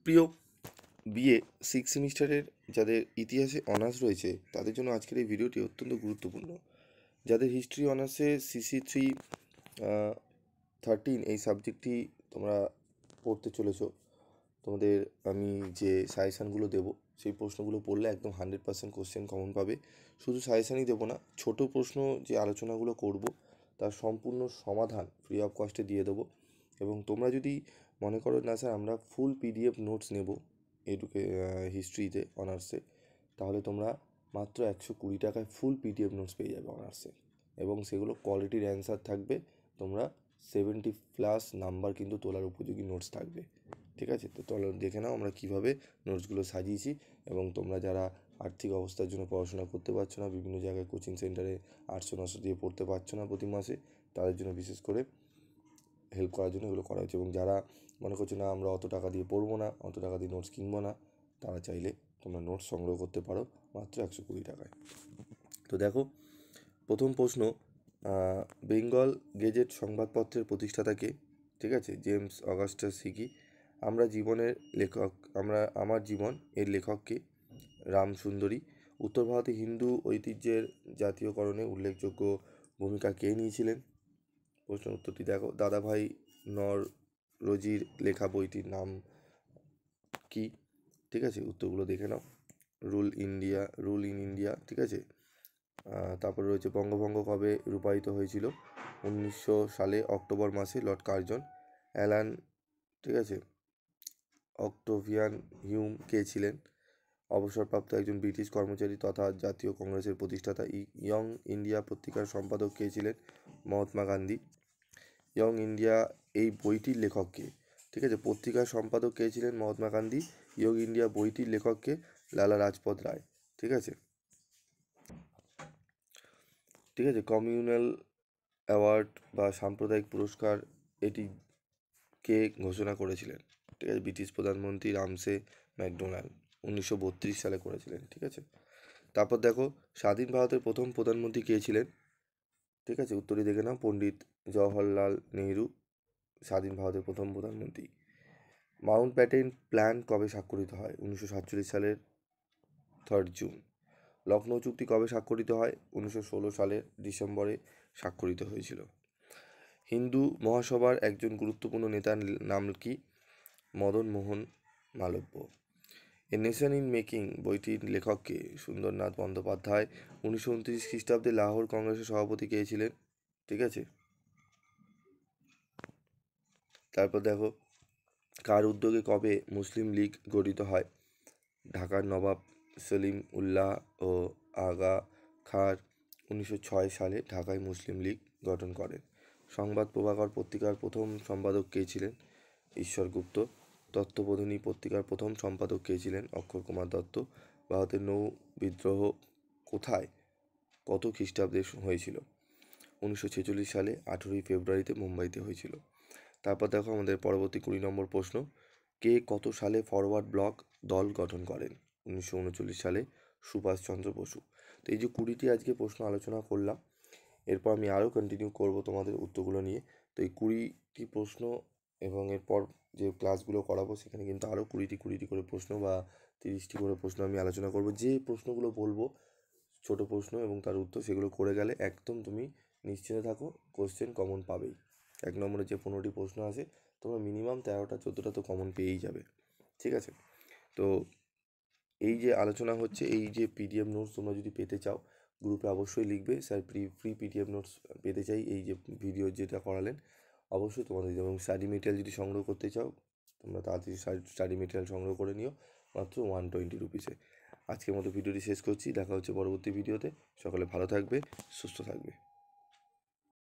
প্রিয় BA six সেমিস্টারের যাদের ইতিহাসে অনার্স রয়েছে তাদের জন্য আজকের এই ভিডিওটি অত্যন্ত গুরুত্বপূর্ণ। যাদের হিস্ট্রি অনার্সে CC3 13 এই সাবজেক্টটি তোমরা পড়তে চলেছো, তোমাদের আমি যে সাজেশানগুলো দেবো সেই প্রশ্নগুলো পড়লে একদম 100% কোশ্চেন কমন পাবে। শুধু সাজেশানই দেবো না, ছোট প্রশ্ন যে আলোচনাগুলো করব তার সম্পূর্ণ সমাধান ফ্রি অফ কস্টে দিয়ে দেবো। এবং তোমরা যদি মনে করো না স্যার আমরা ফুল PDF নোটস নেব হিস্ট্রিতে অনার্সে, তাহলে তোমরা মাত্র 120 টাকায় ফুল PDF নোটস পেয়ে যাবে অনার্সে, এবং সেগুলো কোয়ালিটির অ্যান্সার থাকবে। তোমরা 70+ নাম্বার কিন্তু তোলার উপযোগী নোটস থাকবে। ঠিক আছে, তো চলো দেখে নাও আমরা কীভাবে নোটসগুলো সাজিয়েছি। এবং তোমরা যারা আর্থিক অবস্থার জন্য পড়াশোনা করতে পারছো না, বিভিন্ন জায়গায় কোচিং সেন্টারে 800-900 দিয়ে পড়তে পারছো না প্রতি মাসে, তাদের জন্য বিশেষ করে হেল্প করার জন্য এগুলো করা হয়েছে। এবং যারা মনে করছো না আমরা অত টাকা দিয়ে পড়বো না, অত টাকা দিয়ে নোটস কিনবো না, তারা চাইলে তোমরা নোটস সংগ্রহ করতে পারো মাত্র 120 টাকায়। তো দেখো, প্রথম প্রশ্ন, বেঙ্গল গেজেট সংবাদপত্রের প্রতিষ্ঠাতাকে? ঠিক আছে, জেমস অগাস্টাস হিকি। আমার জীবন এর লেখককে? রামসুন্দরী। উত্তর ভারতে হিন্দু ঐতিহ্যের জাতীয়করণে উল্লেখযোগ্য ভূমিকা কে নিয়েছিলেন? প্রশ্নের উত্তরটি দেখো, দাদাভাই নওরোজির লেখা বইটির নাম কি? ঠিক আছে, উত্তরগুলো দেখে নাও। Rule in India. ঠিক আছে, তারপরে রয়েছে বঙ্গভঙ্গ কবে রূপায়িত হয়েছিল? 1900 সালে অক্টোবর মাসে লর্ড কার্জন। অ্যালান, ঠিক আছে, অক্টোভিয়ান হিউম কে ছিলেন? অবসরপ্রাপ্ত একজন ব্রিটিশ কর্মচারী তথা জাতীয় কংগ্রেসের প্রতিষ্ঠাতা। ইয়ং ইন্ডিয়া পত্রিকার সম্পাদক কে ছিলেন? মহাত্মা গান্ধী। ইয়ং ইন্ডিয়া এই বইটির লেখক কে? ঠিক আছে, পত্রিকার সম্পাদক কে ছিলেন? মহাত্মা গান্ধী। ইয়ং ইন্ডিয়া বইটির লেখক কে? লালা রাজপথ রায়। ঠিক আছে, ঠিক আছে, কমিউনাল অ্যাওয়ার্ড বা সাম্প্রদায়িক পুরস্কার এটি কে ঘোষণা করেছিলেন? ঠিক আছে, ব্রিটিশ প্রধানমন্ত্রী রামসে ম্যাকডোনাল্ড 1932 সালে করেছিলেন। ঠিক আছে, তারপর দেখো, স্বাধীন ভারতের প্রথম প্রধানমন্ত্রী কে ছিলেন? ঠিক আছে, উত্তরটি দেখে নাও, পণ্ডিত জওহরলাল নেহরু স্বাধীন ভারতের প্রথম প্রধানমন্ত্রী। মাউন্ট ব্যাটেন প্ল্যান কবে স্বাক্ষরিত হয়? 1947 সালের 3 জুন। লখনৌ চুক্তি কবে স্বাক্ষরিত হয়? 1916 সালের ডিসেম্বরে স্বাক্ষরিত হয়েছিল। হিন্দু মহাসভার একজন গুরুত্বপূর্ণ নেতার নাম কি? Madan Mohan Malaviya. A nation in making বইটির লেখক কে? সুন্দরনাথ বন্দ্যোপাধ্যায়। 1929 খ্রিস্টাব্দে লাহোর কংগ্রেসের সভাপতি কে ছিলেন? ঠিক আছে, তারপর দেখো, কার উদ্যোগে কবে মুসলিম লীগ গঠিত হয়? ঢাকার নবাব সলিম উল্লাহ ও আগা খাঁর 1906 সালে ঢাকায় মুসলিম লীগ গঠন করেন। সংবাদ প্রভাকর পত্রিকার প্রথম সম্পাদক কে ছিলেন? ঈশ্বর গুপ্ত। তত্ত্ববোধিনী পত্রিকার প্রথম সম্পাদক কে ছিলেন? অক্ষয় কুমার দত্ত। ভারতের নৌ বিদ্রোহ কোথায় কত খ্রিস্টাব্দে হয়েছিল? 1946 সালে 18 ফেব্রুয়ারিতে মুম্বাইতে হয়েছিল। তারপর দেখো আমাদের পরবর্তী 20 নম্বর প্রশ্ন, কে কত সালে ফরওয়ার্ড ব্লক দল গঠন করেন? 1939 সালে সুভাষচন্দ্র বসু। তো এই যে 20টি আজকে প্রশ্ন আলোচনা করলাম, এরপর আমি আরও কন্টিনিউ করব তোমাদের উত্তরগুলো নিয়ে। তো এই 20টি প্রশ্ন এবং এরপর যে ক্লাসগুলো করাবো সেখানে কিন্তু আরও 20টি করে প্রশ্ন বা 30টি করে প্রশ্ন আমি আলোচনা করব। যে প্রশ্নগুলো বলবো ছোট প্রশ্ন এবং তার উত্তর, সেগুলো করে গেলে একদম তুমি নিশ্চিন্তে থাকো, কোশ্চেন কমন পাবেই। 1 নম্বরে যে 15টি প্রশ্ন আছে, তোমরা মিনিমাম 13টা-14টা তো কমন পেয়েই যাবে। ঠিক আছে, তো এই যে আলোচনা হচ্ছে, এই যে PDF নোটস তোমরা যদি পেতে চাও গ্রুপে অবশ্যই লিখবে, স্যার ফ্রি PDF নোটস পেতে চাই এই যে ভিডিও যেটা করালেন, অবশ্যই তোমাদের। এবং স্টাডি মেটেরিয়াল যদি সংগ্রহ করতে চাও তোমরা তাড়াতাড়ি স্টাডি মেটেরিয়াল সংগ্রহ করে নিও মাত্র 120 রুপিসে। আজকের মতো ভিডিওটি শেষ করছি, দেখা হচ্ছে পরবর্তী ভিডিওতে। সকলে ভালো থাকবে, সুস্থ থাকবে।